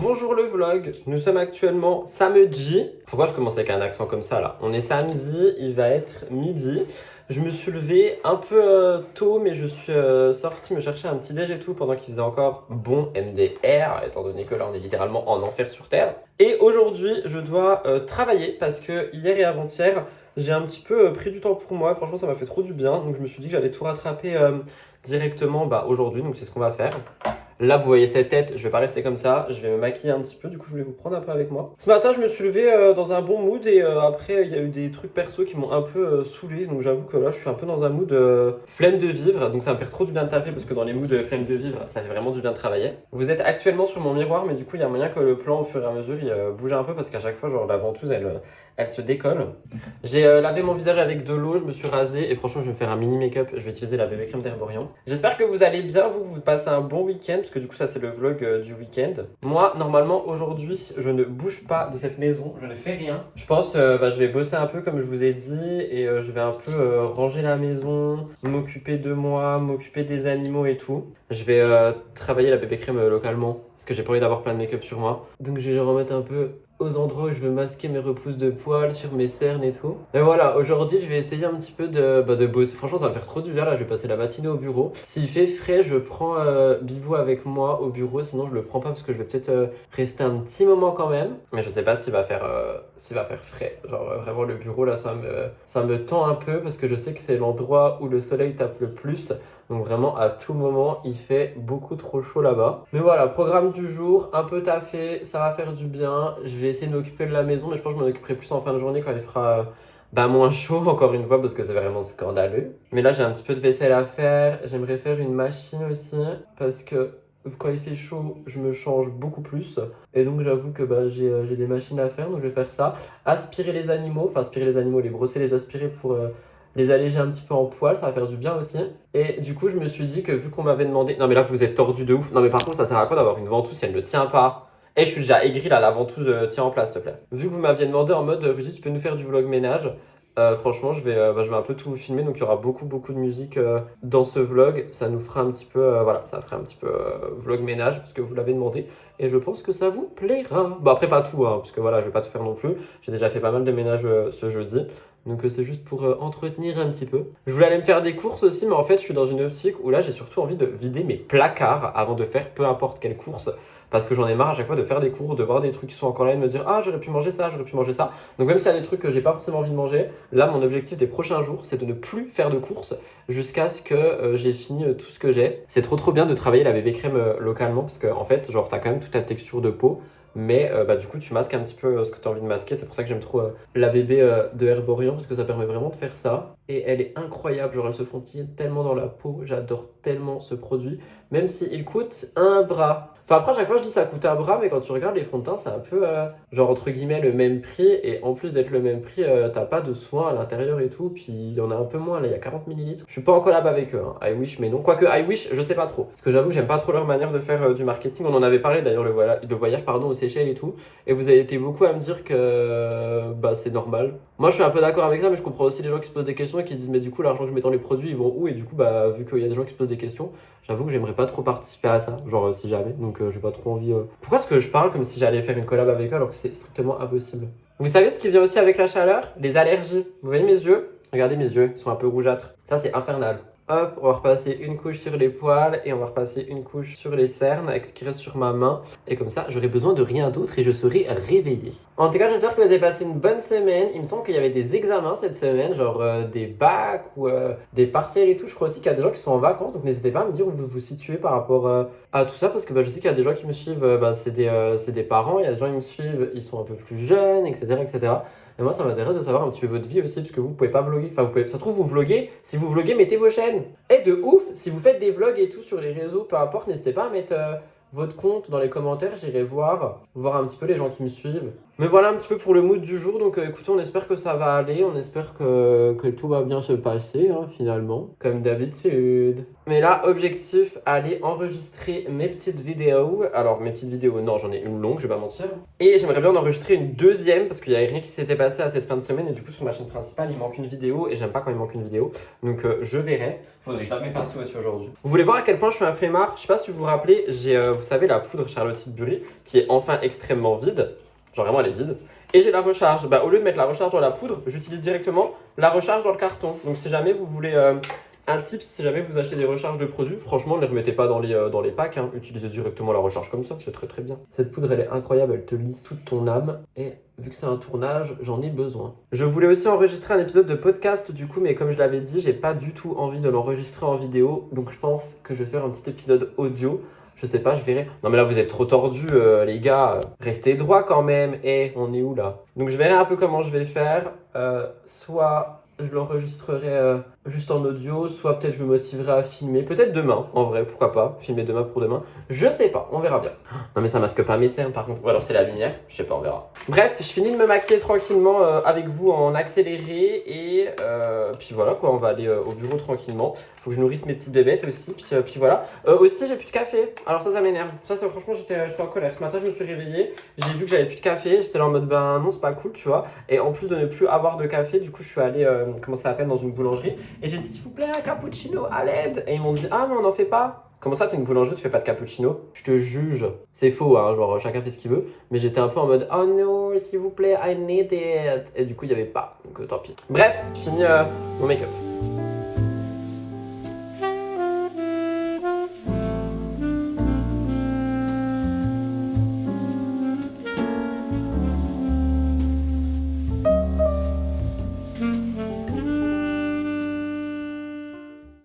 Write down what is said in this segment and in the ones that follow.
Bonjour le vlog, nous sommes actuellement samedi. Pourquoi je commence avec un accent comme ça là? On est samedi, il va être midi. Je me suis levé un peu tôt, mais je suis sorti me chercher un petit déj et tout pendant qu'il faisait encore bon MDR, étant donné que là on est littéralement en enfer sur terre. Et aujourd'hui, je dois travailler parce que hier et avant-hier, j'ai un petit peu pris du temps pour moi. Franchement, ça m'a fait trop du bien. Donc je me suis dit que j'allais tout rattraper directement aujourd'hui. Donc c'est ce qu'on va faire. Là, vous voyez cette tête, je vais pas rester comme ça, je vais me maquiller un petit peu, du coup je voulais vous prendre un peu avec moi. Ce matin, je me suis levé dans un bon mood et après, il y a eu des trucs perso qui m'ont un peu saoulé, donc j'avoue que là, je suis un peu dans un mood flemme de vivre, donc ça me fait trop du bien de taffer parce que dans les moods flemme de vivre, ça fait vraiment du bien de travailler. Vous êtes actuellement sur mon miroir, mais du coup, il y a moyen que le plan, au fur et à mesure, il bouge un peu parce qu'à chaque fois, genre la ventouse, elle se décolle. J'ai lavé mon visage avec de l'eau, je me suis rasé et franchement, je vais me faire un mini make-up, je vais utiliser la bébé crème d'Herborian. J'espère que vous allez bien, vous passez un bon week-end parce que du coup, ça c'est le vlog du week-end. Moi, normalement, aujourd'hui, je ne bouge pas de cette maison, je ne fais rien. Je pense je vais bosser un peu comme je vous ai dit et je vais un peu ranger la maison, m'occuper de moi, m'occuper des animaux et tout. Je vais travailler la bébé crème localement parce que j'ai pas envie d'avoir plein de make-up sur moi. Donc je vais le remettre un peu aux endroits où je veux masquer mes repousses de poils sur mes cernes et tout. Mais voilà, aujourd'hui je vais essayer un petit peu de bosser. Franchement ça va me faire trop du bien là, je vais passer la matinée au bureau. S'il fait frais, je prends Bibou avec moi au bureau, sinon je le prends pas parce que je vais peut-être rester un petit moment quand même. Mais je sais pas s'il va faire frais. Genre vraiment le bureau là ça me tend un peu parce que je sais que c'est l'endroit où le soleil tape le plus. Donc vraiment à tout moment il fait beaucoup trop chaud là-bas. Mais voilà, programme du jour, un peu taffé, ça va faire du bien. Je vais essayer de m'occuper de la maison, mais je pense que je m'en occuperai plus en fin de journée quand il fera moins chaud encore une fois parce que c'est vraiment scandaleux. Mais là j'ai un petit peu de vaisselle à faire, j'aimerais faire une machine aussi parce que quand il fait chaud, je me change beaucoup plus. Et donc j'avoue que j'ai des machines à faire, donc je vais faire ça. Aspirer les animaux, les brosser, les aspirer pour les alléger un petit peu en poil, ça va faire du bien aussi. Et du coup, je me suis dit que vu qu'on m'avait demandé... Non mais là, vous êtes tordu de ouf. Non mais par contre, ça sert à quoi d'avoir une ventouse si elle ne tient pas? Et je suis déjà aigri là, la ventouse tient en place, s'il te plaît. Vu que vous m'aviez demandé en mode, Rudy, tu peux nous faire du vlog ménage. Franchement, je vais un peu tout vous filmer, donc il y aura beaucoup de musique dans ce vlog. Ça nous fera un petit peu, ça fera un petit peu vlog ménage, parce que vous l'avez demandé. Et je pense que ça vous plaira. Bon après pas tout, hein, parce que voilà, je vais pas tout faire non plus. J'ai déjà fait pas mal de ménage ce jeudi. Donc c'est juste pour entretenir un petit peu. Je voulais aller me faire des courses aussi, mais en fait je suis dans une optique où là j'ai surtout envie de vider mes placards avant de faire peu importe quelle course. Parce que j'en ai marre à chaque fois de faire des courses, de voir des trucs qui sont encore là et de me dire ah j'aurais pu manger ça, j'aurais pu manger ça. Donc même s'il y a des trucs que j'ai pas forcément envie de manger, là mon objectif des prochains jours c'est de ne plus faire de courses jusqu'à ce que j'ai fini tout ce que j'ai. C'est trop bien de travailler la bébé crème localement parce que en fait genre t'as quand même toute ta texture de peau. Mais du coup, tu masques un petit peu ce que tu as envie de masquer. C'est pour ça que j'aime trop la bébé de Herborian parce que ça permet vraiment de faire ça. Et elle est incroyable. Genre, elle se fontille tellement dans la peau. J'adore tellement ce produit. Même s'il coûte un bras. Enfin, après, à chaque fois, je dis ça coûte un bras. Mais quand tu regardes les fonds de teint, c'est un peu, genre, entre guillemets, le même prix. Et en plus d'être le même prix, t'as pas de soins à l'intérieur et tout. Puis il y en a un peu moins. Là, il y a 40 millilitres. Je suis pas en collab avec eux. Hein. I wish, mais non. Quoique, I wish, je sais pas trop. Parce que j'avoue, j'aime pas trop leur manière de faire du marketing. On en avait parlé d'ailleurs, le voyage pardon, aux Seychelles et tout. Et vous avez été beaucoup à me dire que c'est normal. Moi, je suis un peu d'accord avec ça, mais je comprends aussi les gens qui se posent des questions et qui se disent, mais du coup, l'argent que je mets dans les produits, ils vont où? Et du coup, vu qu'il y a des gens qui se posent des questions, j'avoue que j'aimerais pas trop participer à ça, genre si jamais. Donc, j'ai pas trop envie. Pourquoi est-ce que je parle comme si j'allais faire une collab avec eux alors que c'est strictement impossible? Vous savez ce qui vient aussi avec la chaleur? Les allergies. Vous voyez mes yeux? Regardez mes yeux, ils sont un peu rougeâtres. Ça, c'est infernal. Hop, on va repasser une couche sur les poils et on va repasser une couche sur les cernes avec ce qui reste sur ma main. Et comme ça, j'aurai besoin de rien d'autre et je serai réveillé. En tout cas, j'espère que vous avez passé une bonne semaine. Il me semble qu'il y avait des examens cette semaine, genre des bacs ou des partiels et tout. Je crois aussi qu'il y a des gens qui sont en vacances, donc n'hésitez pas à me dire où vous vous situez par rapport à tout ça parce que je sais qu'il y a des gens qui me suivent, c'est des parents, il y a des gens qui me suivent, ils sont un peu plus jeunes, etc. etc. Et moi, ça m'intéresse de savoir un petit peu votre vie aussi, parce que vous pouvez pas vlogger. Enfin, ça se trouve, vous vloguez. Si vous vloguez, mettez vos chaînes. Et de ouf, si vous faites des vlogs et tout sur les réseaux, peu importe, n'hésitez pas à mettre votre compte dans les commentaires. J'irai voir un petit peu les gens qui me suivent. Mais voilà un petit peu pour le mood du jour. Donc écoutez, on espère que ça va aller. On espère que tout va bien se passer, hein, finalement. Comme d'habitude. Mais là, objectif, aller enregistrer mes petites vidéos. Alors, mes petites vidéos, non, j'en ai une longue, je vais pas mentir. Et j'aimerais bien en enregistrer une deuxième parce qu'il y avait rien qui s'était passé à cette fin de semaine. Et du coup, sur ma chaîne principale, il manque une vidéo et j'aime pas quand il manque une vidéo. Donc, je verrai. Faudrait que je lave mes pinceaux aussi aujourd'hui. Vous voulez voir à quel point je suis un flemmard? Je sais pas si vous vous rappelez, j'ai, vous savez, la poudre Charlotte Tilbury qui est enfin extrêmement vide. Genre vraiment, elle est vide. Et j'ai la recharge. Bah, au lieu de mettre la recharge dans la poudre, j'utilise directement la recharge dans le carton. Donc, si jamais vous voulez. Un tip, si jamais vous achetez des recharges de produits, franchement, ne les remettez pas dans les packs. Hein. Utilisez directement la recharge comme ça, c'est très très bien. Cette poudre, elle est incroyable, elle te lisse toute ton âme. Et vu que c'est un tournage, j'en ai besoin. Je voulais aussi enregistrer un épisode de podcast du coup, mais comme je l'avais dit, j'ai pas du tout envie de l'enregistrer en vidéo. Donc je pense que je vais faire un petit épisode audio. Je sais pas, je verrai. Non mais là vous êtes trop tordus les gars. Restez droit quand même. On est où là? Donc je verrai un peu comment je vais faire. Soit je l'enregistrerai juste en audio, soit peut-être je me motiverai à filmer. Peut-être demain, en vrai, pourquoi pas. Filmer demain pour demain. Je sais pas, on verra bien. Non mais ça masque pas mes cernes par contre. Ou alors c'est la lumière, je sais pas, on verra. Bref, je finis de me maquiller tranquillement avec vous en accéléré. Et puis voilà quoi, on va aller au bureau tranquillement. Faut que je nourrisse mes petites bébêtes aussi. Puis voilà. Aussi, j'ai plus de café. Alors ça m'énerve. Ça, franchement, j'étais en colère. Ce matin, je me suis réveillée. J'ai vu que j'avais plus de café. J'étais là en mode, ben non, c'est pas cool, tu vois. Et en plus de ne plus avoir de café, du coup, je suis allée, comment ça s'appelle, dans une boulangerie. Et j'ai dit, s'il vous plaît, un cappuccino à l'aide. Et ils m'ont dit, ah, mais on n'en fait pas. Comment ça, t'es une boulangerie, tu fais pas de cappuccino? Je te juge. C'est faux, hein, genre chacun fait ce qu'il veut. Mais j'étais un peu en mode, oh non, s'il vous plaît, I need it. Et du coup, il n'y avait pas. Donc tant pis. Bref, je finis mon make-up.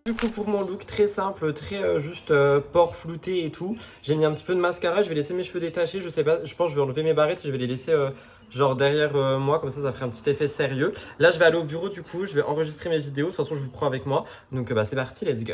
Du coup pour mon look très simple, très juste port flouté et tout, j'ai mis un petit peu de mascara, je vais laisser mes cheveux détachés, je sais pas, je pense que je vais enlever mes barrettes et je vais les laisser genre derrière moi, comme ça ferait un petit effet sérieux. Là je vais aller au bureau du coup, je vais enregistrer mes vidéos, de toute façon je vous prends avec moi, donc bah c'est parti, let's go.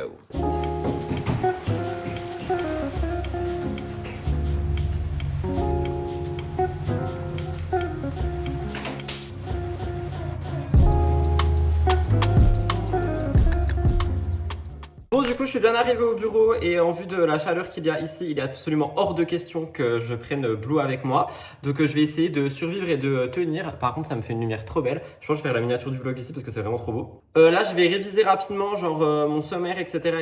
Bon du coup je suis bien arrivé au bureau et en vue de la chaleur qu'il y a ici, il est absolument hors de question que je prenne Blue avec moi. Donc je vais essayer de survivre et de tenir. Par contre ça me fait une lumière trop belle. Je pense que je vais faire la miniature du vlog ici parce que c'est vraiment trop beau. Là je vais réviser rapidement genre mon sommaire etc.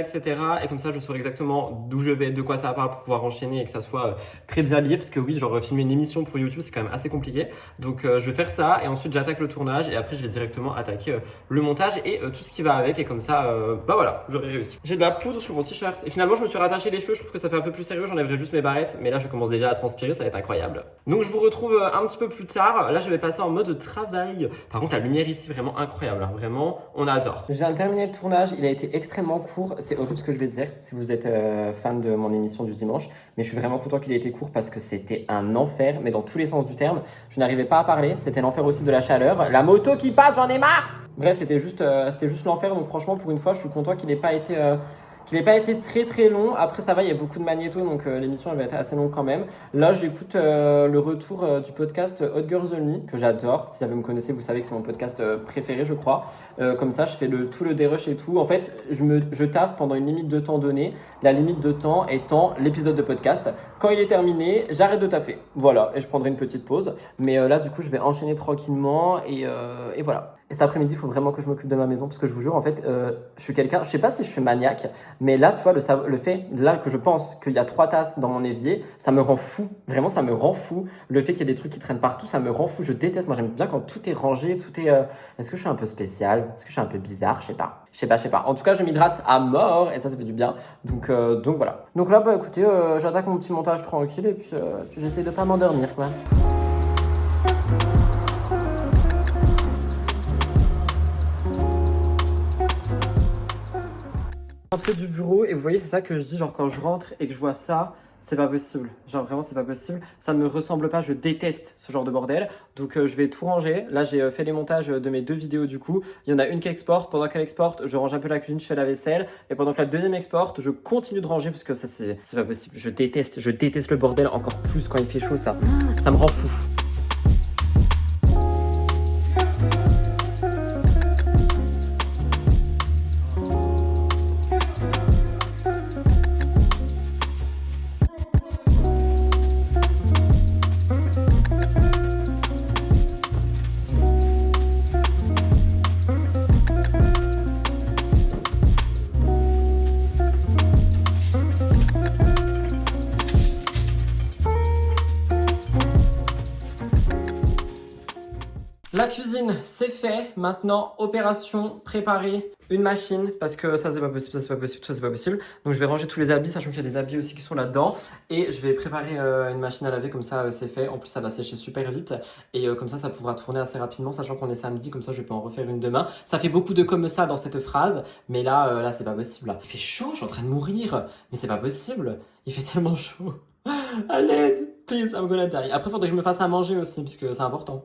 Et comme ça je saurai exactement d'où je vais, de quoi ça parle pour pouvoir enchaîner et que ça soit très bien lié. Parce que oui genre filmer une émission pour YouTube c'est quand même assez compliqué. Donc je vais faire ça et ensuite j'attaque le tournage et après je vais directement attaquer le montage et tout ce qui va avec. Et comme ça bah voilà j'aurai réussi. J'ai de la poudre sur mon t-shirt. Et finalement, je me suis rattaché les cheveux. Je trouve que ça fait un peu plus sérieux. J'enlèverai juste mes barrettes. Mais là, je commence déjà à transpirer. Ça va être incroyable. Donc, je vous retrouve un petit peu plus tard. Là, je vais passer en mode travail. Par contre, la lumière ici, vraiment incroyable. Vraiment, on adore. Je viens de terminer le tournage. Il a été extrêmement court. C'est horrible ce que je vais dire si vous êtes fan de mon émission du dimanche. Mais je suis vraiment content qu'il ait été court parce que c'était un enfer. Mais dans tous les sens du terme. Je n'arrivais pas à parler. C'était l'enfer aussi de la chaleur. La moto qui passe, j'en ai marre! Bref, c'était juste l'enfer. Donc, franchement, pour une fois, je suis content qu'il n'ait pas été. Qu'il n'ait pas été très très long. Après ça va, il y a beaucoup de magnéto donc l'émission elle va être assez longue quand même. Là j'écoute le retour du podcast Hot Girls Only que j'adore. Si vous me connaissez vous savez que c'est mon podcast préféré je crois. Comme ça je fais tout le dérush et tout. En fait je taffe pendant une limite de temps donnée. La limite de temps étant l'épisode de podcast. Quand il est terminé j'arrête de taffer. Voilà et je prendrai une petite pause. Mais là du coup je vais enchaîner tranquillement et voilà. Et cet après-midi il faut vraiment que je m'occupe de ma maison parce que je vous jure en fait je suis quelqu'un, je sais pas si je suis maniaque. Mais là, tu vois, le fait, là que je pense qu'il y a 3 tasses dans mon évier, ça me rend fou. Vraiment, ça me rend fou. Le fait qu'il y ait des trucs qui traînent partout, ça me rend fou. Je déteste. Moi, j'aime bien quand tout est rangé, tout est... Est-ce que je suis un peu spécial? Est-ce que je suis un peu bizarre? Je sais pas. Je sais pas. En tout cas, je m'hydrate à mort et ça fait du bien. Donc voilà. Donc là, bah écoutez, j'attaque mon petit montage tranquille et puis j'essaie de pas m'endormir, quoi. Rentrée du bureau et vous voyez c'est ça que je dis genre quand je rentre et que je vois ça c'est pas possible, genre vraiment c'est pas possible, ça ne me ressemble pas, je déteste ce genre de bordel donc je vais tout ranger. Là j'ai fait les montages de mes 2 vidéos du coup, il y en a une qui exporte, pendant qu'elle exporte je range un peu la cuisine, je fais la vaisselle et pendant que la deuxième exporte je continue de ranger parce que ça c'est pas possible, je déteste le bordel encore plus quand il fait chaud, ça me rend fou. La cuisine, c'est fait. Maintenant, opération, préparer une machine. Parce que ça, c'est pas possible, ça, c'est pas possible, ça, c'est pas possible. Donc, je vais ranger tous les habits, sachant qu'il y a des habits aussi qui sont là-dedans. Et je vais préparer une machine à laver, comme ça, c'est fait. En plus, ça va sécher super vite. Et comme ça pourra tourner assez rapidement, sachant qu'on est samedi. Comme ça, je peux en refaire une demain. Ça fait beaucoup de comme ça dans cette phrase. Mais là, c'est pas possible. Là. Il fait chaud, je suis en train de mourir. Mais c'est pas possible. Il fait tellement chaud. À l'aide. Please, I'm gonna die. Après, faudrait que je me fasse à manger aussi, parce que c'est important.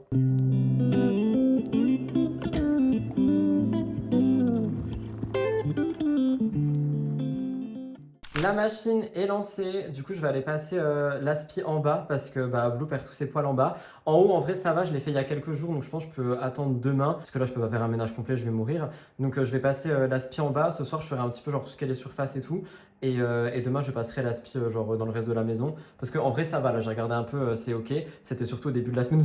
La machine est lancée, du coup je vais aller passer l'aspi en bas parce que Blue perd tous ses poils en bas. En haut en vrai ça va, je l'ai fait il y a quelques jours donc je pense que je peux attendre demain parce que là je peux pas faire un ménage complet, je vais mourir. Donc je vais passer l'aspi en bas, ce soir je ferai un petit peu genre tout ce qui est les surfaces et tout. Et demain je passerai l'aspi genre dans le reste de la maison parce qu'en vrai ça va, là j'ai regardé un peu, c'est ok. C'était surtout au début de la semaine où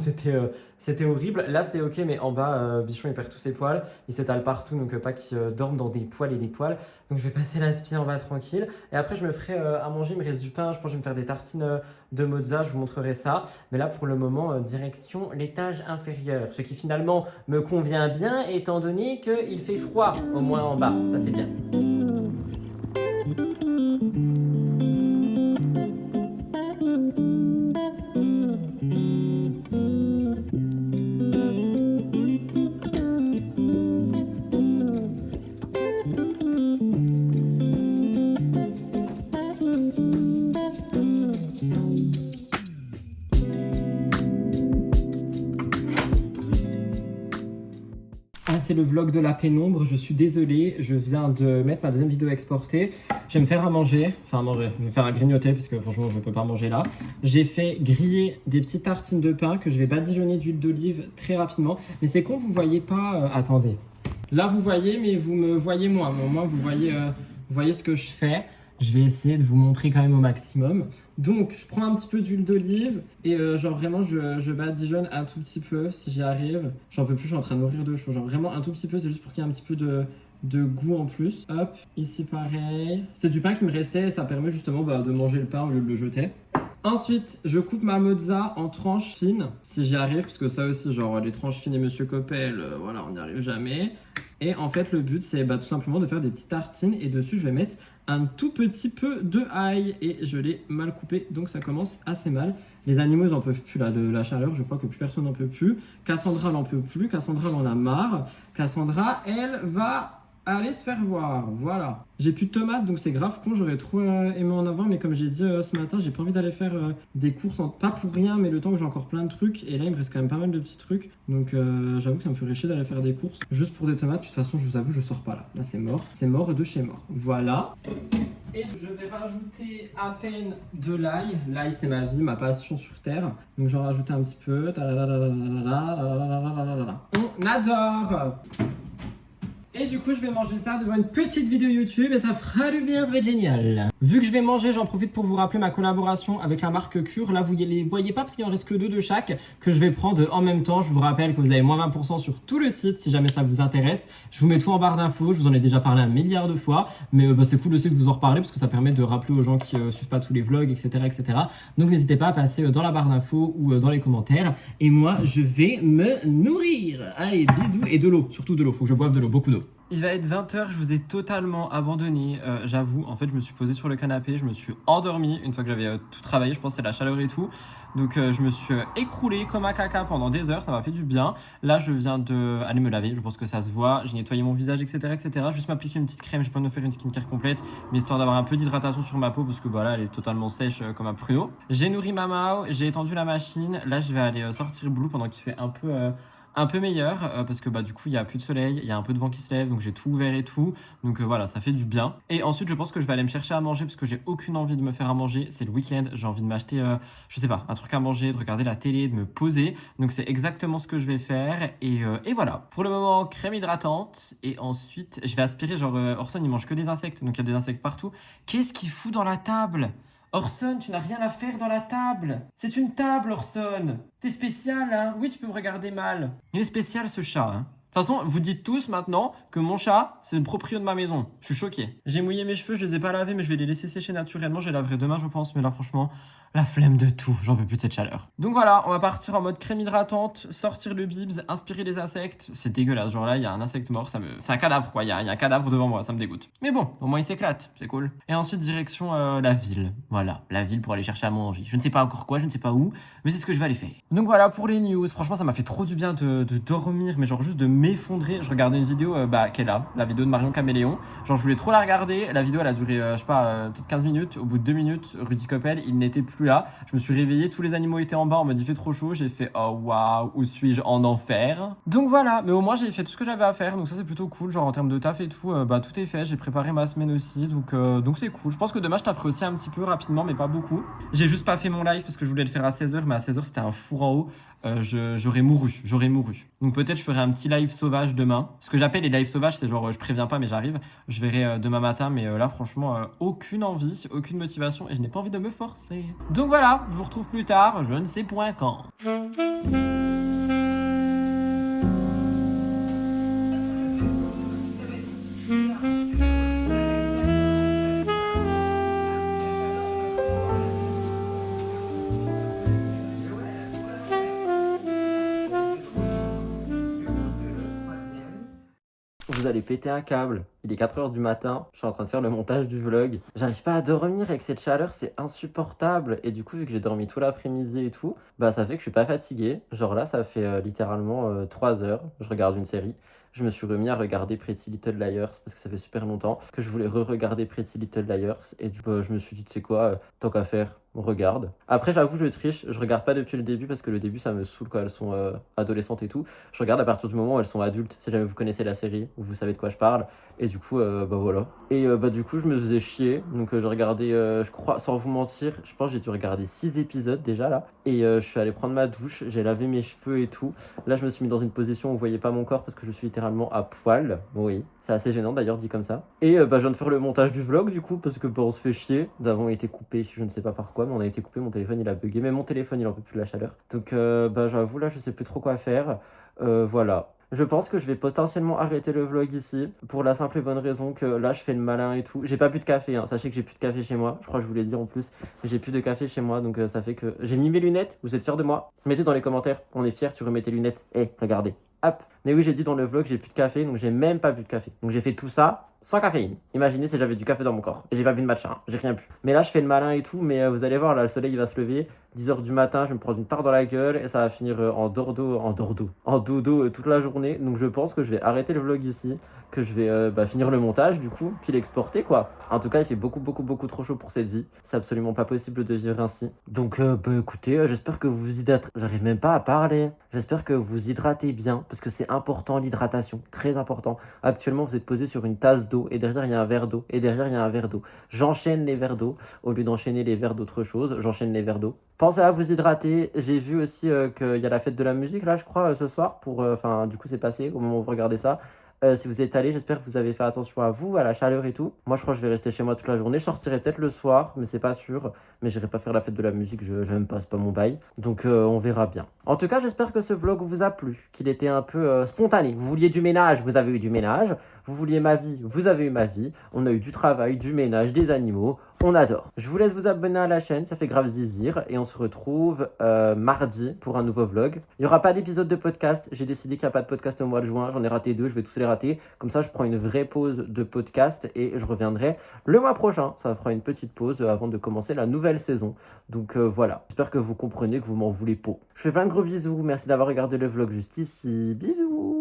c'était horrible. Là c'est ok mais en bas Bichon il perd tous ses poils, il s'étale partout donc pas qu'il dorme dans des poils et des poils. Donc je vais passer l'aspi en bas tranquille. Et après, je me ferai à manger, il me reste du pain. Je pense que je vais me faire des tartines de mozza, je vous montrerai ça. Mais là, pour le moment, direction l'étage inférieur. Ce qui finalement me convient bien, étant donné qu'il fait froid, au moins en bas. Ça, c'est bien. Ah, c'est le vlog de la pénombre, je suis désolé, je viens de mettre ma deuxième vidéo exportée. Je vais me faire à manger, je vais faire à grignoter parce que franchement je ne peux pas manger là. J'ai fait griller des petites tartines de pain que je vais badigeonner d'huile d'olive très rapidement. Mais c'est con, vous voyez pas, attendez. Là vous voyez, mais vous me voyez moins, mais au moins vous voyez ce que je fais. Je vais essayer de vous montrer quand même au maximum. Donc, je prends un petit peu d'huile d'olive et genre vraiment, je badigeonne un tout petit peu si j'y arrive. J'en peux plus, je suis en train de mourir de chaud. Genre vraiment un tout petit peu, c'est juste pour qu'il y ait un petit peu de goût en plus. Hop, ici pareil. C'était du pain qui me restait et ça permet justement de manger le pain au lieu de le jeter. Ensuite, je coupe ma mozza en tranches fines, si j'y arrive, parce que ça aussi, genre les tranches fines et Monsieur Coppel, voilà, on n'y arrive jamais. Et en fait, le but, c'est tout simplement de faire des petites tartines et dessus, je vais mettre un tout petit peu de ail et je l'ai mal coupé, donc ça commence assez mal. Les animaux, ils en peuvent plus là, de la chaleur, je crois que plus personne n'en peut plus. Cassandra n'en peut plus, Cassandra elle en a marre. Cassandra, elle va aller se faire voir, voilà. J'ai plus de tomates donc c'est grave con, j'aurais trop aimé en avoir mais comme j'ai dit ce matin, j'ai pas envie d'aller faire des courses, pas pour rien mais le temps que j'ai encore plein de trucs et là il me reste quand même pas mal de petits trucs donc j'avoue que ça me ferait chier d'aller faire des courses juste pour des tomates, puis de toute façon je vous avoue je sors pas là, là c'est mort de chez mort, voilà. Et je vais rajouter à peine de l'ail, l'ail c'est ma vie, ma passion sur terre, donc j'en rajoute un petit peu, on adore. Et du coup, je vais manger ça devant une petite vidéo YouTube et ça fera du bien, ça va être génial. Vu que je vais manger, j'en profite pour vous rappeler ma collaboration avec la marque Cure. Là, vous ne les voyez pas parce qu'il en reste que 2 de chaque que je vais prendre en même temps. Je vous rappelle que vous avez moins 20% sur tout le site si jamais ça vous intéresse. Je vous mets tout en barre d'infos. Je vous en ai déjà parlé un milliard de fois. Mais c'est cool aussi de vous en reparler parce que ça permet de rappeler aux gens qui suivent pas tous les vlogs, etc. etc. Donc, n'hésitez pas à passer dans la barre d'infos ou dans les commentaires. Et moi, je vais me nourrir. Allez, bisous et de l'eau. Surtout de l'eau. Faut que je boive de l'eau, beaucoup d'eau. Il va être 20h, je vous ai totalement abandonné, j'avoue. En fait, je me suis posé sur le canapé, je me suis endormi une fois que j'avais tout travaillé, je pense que c'est la chaleur et tout. Donc je me suis écroulé comme un caca pendant des heures, ça m'a fait du bien. Là, je viens d'aller me laver, je pense que ça se voit. J'ai nettoyé mon visage, etc. etc. Juste m'appliquer une petite crème, je vais pas me faire une skincare complète, mais histoire d'avoir un peu d'hydratation sur ma peau parce que voilà, elle est totalement sèche comme un pruneau. J'ai nourri ma Mao, j'ai étendu la machine. Là, je vais aller sortir Blue pendant qu'il fait un peu meilleur parce que du coup il y a plus de soleil, il y a un peu de vent qui se lève donc j'ai tout ouvert et tout donc voilà, ça fait du bien. Et ensuite je pense que je vais aller me chercher à manger parce que j'ai aucune envie de me faire à manger, c'est le week-end, j'ai envie de m'acheter je sais pas, un truc à manger, de regarder la télé, de me poser, donc c'est exactement ce que je vais faire et voilà. Pour le moment crème hydratante et ensuite je vais aspirer, genre Orson il mange que des insectes donc il y a des insectes partout. Qu'est-ce qu'il fout dans la table? Orson, tu n'as rien à faire dans la table. C'est une table, Orson. T'es spécial, hein? Oui, tu peux me regarder mal. Il est spécial, ce chat, hein? toute façon, vous dites tous maintenant que mon chat, c'est le proprio de ma maison. Je suis choqué. J'ai mouillé mes cheveux, je les ai pas lavés, mais je vais les laisser sécher naturellement. Je les laverai demain, je pense. Mais là, franchement, la flemme de tout. J'en peux plus de cette chaleur. Donc voilà, on va partir en mode crème hydratante, sortir le bibs, inspirer les insectes. C'est dégueulasse. Genre là, il y a un insecte mort. C'est un cadavre, quoi. Il y a un cadavre devant moi. Ça me dégoûte. Mais bon, au moins, il s'éclate. C'est cool. Et ensuite, direction la ville. Voilà, la ville pour aller chercher à manger. Je ne sais pas encore quoi, je ne sais pas où, mais c'est ce que je vais aller faire. Donc voilà pour les news. Franchement, ça m'a fait trop du bien de dormir, mais genre juste de m'effondrer. Je regardais une vidéo qui est là, la vidéo de Marion Caméléon. Genre, je voulais trop la regarder. La vidéo, elle a duré, je sais pas, peut-être 15 minutes. Au bout de 2 minutes, Rudy Koppel, il n'était plus là. Je me suis réveillé, tous les animaux étaient en bas. On m'a dit, il fait trop chaud. J'ai fait, oh waouh, où suis-je en enfer? Donc voilà, mais au moins, j'ai fait tout ce que j'avais à faire. Donc ça, c'est plutôt cool. Genre, en termes de taf et tout, tout est fait. J'ai préparé ma semaine aussi. Donc c'est cool. Je pense que demain, je tafferai aussi un petit peu rapidement, mais pas beaucoup. J'ai juste pas fait mon live parce que je voulais le faire à 16h, mais à 16h, c'était un four en haut. J'aurais mouru. Donc peut-être je ferai un petit live sauvage demain. Ce que j'appelle les lives sauvages, c'est genre je préviens pas mais j'arrive. Je verrai demain matin, mais là franchement aucune envie, aucune motivation et je n'ai pas envie de me forcer. Donc voilà, je vous retrouve plus tard, je ne sais point quand. Vous allez péter un câble. Il est 4h du matin, je suis en train de faire le montage du vlog. J'arrive pas à dormir avec cette chaleur, c'est insupportable. Et du coup, vu que j'ai dormi tout l'après-midi et tout, bah ça fait que je suis pas fatigué. Genre là, ça fait littéralement 3 heures, je regarde une série. Je me suis remis à regarder Pretty Little Liars parce que ça fait super longtemps que je voulais re-regarder Pretty Little Liars. Et du coup, je me suis dit, tu sais quoi, tant qu'à faire, on regarde. Après, j'avoue, je triche, je regarde pas depuis le début parce que le début, ça me saoule quand elles sont adolescentes et tout. Je regarde à partir du moment où elles sont adultes, si jamais vous connaissez la série, ou vous savez de quoi je parle. Et du coup, bah voilà. Et du coup, je me faisais chier. Donc, je regardais, je crois, sans vous mentir, je pense que j'ai dû regarder 6 épisodes déjà là. Et je suis allé prendre ma douche, j'ai lavé mes cheveux et tout. Là, je me suis mis dans une position où vous voyez pas mon corps parce que je suis littéralement à poil. Oui, c'est assez gênant d'ailleurs dit comme ça. Et je viens de faire le montage du vlog du coup parce que on se fait chier. Nous avons été coupés, je ne sais pas par quoi, mais on a été coupé. Mon téléphone il a bugué. Même mon téléphone il en peut plus de la chaleur. Donc j'avoue là, je sais plus trop quoi faire. Voilà. Je pense que je vais potentiellement arrêter le vlog ici pour la simple et bonne raison que là je fais le malin et tout. J'ai pas bu de café, hein. Sachez que j'ai plus de café chez moi. Je crois que je vous l'ai dit en plus. J'ai plus de café chez moi donc ça fait que j'ai mis mes lunettes. Vous êtes fiers de moi? Mettez dans les commentaires. On est fiers, tu remets tes lunettes. Regardez. Hop. Mais oui, j'ai dit dans le vlog, j'ai plus de café donc j'ai même pas bu de café. Donc j'ai fait tout ça sans caféine. Imaginez si j'avais du café dans mon corps. Et j'ai pas bu de matcha, hein. J'ai rien bu. Mais là je fais le malin et tout. Mais vous allez voir, là le soleil il va se lever. 10h du matin, je vais me prendre une tarte dans la gueule et ça va finir en dodo toute la journée. Donc je pense que je vais arrêter le vlog ici, que je vais finir le montage du coup, puis l'exporter quoi. En tout cas, il fait beaucoup trop chaud pour cette vie. C'est absolument pas possible de vivre ainsi. Donc écoutez, j'espère que vous vous hydratez. J'arrive même pas à parler. J'espère que vous hydratez bien parce que c'est important l'hydratation, très important. Actuellement, vous êtes posé sur une tasse d'eau et derrière il y a un verre d'eau et derrière il y a un verre d'eau. J'enchaîne les verres d'eau au lieu d'enchaîner les verres d'autre chose. J'enchaîne les verres d'eau. Pensez à vous hydrater. J'ai vu aussi qu'il y a la fête de la musique là, je crois, ce soir. Du coup, c'est passé au moment où vous regardez ça. Si vous êtes allé, j'espère que vous avez fait attention à vous, à la chaleur et tout. Moi, je crois que je vais rester chez moi toute la journée. Je sortirai peut-être le soir, mais c'est pas sûr. Mais j'irai pas faire la fête de la musique, j'aime pas, c'est pas mon bail. Donc, on verra bien. En tout cas, j'espère que ce vlog vous a plu, qu'il était un peu spontané. Vous vouliez du ménage, vous avez eu du ménage. Vous vouliez ma vie, vous avez eu ma vie. On a eu du travail, du ménage, des animaux. On adore. Je vous laisse vous abonner à la chaîne, ça fait grave zizir. Et on se retrouve mardi pour un nouveau vlog. Il n'y aura pas d'épisode de podcast. J'ai décidé qu'il n'y a pas de podcast au mois de juin. J'en ai raté 2, je vais tous les rater. Comme ça, je prends une vraie pause de podcast et je reviendrai le mois prochain. Ça fera une petite pause avant de commencer la nouvelle saison. Donc voilà. J'espère que vous comprenez, que vous m'en voulez pas. Je fais plein de gros bisous. Merci d'avoir regardé le vlog juste ici. Bisous.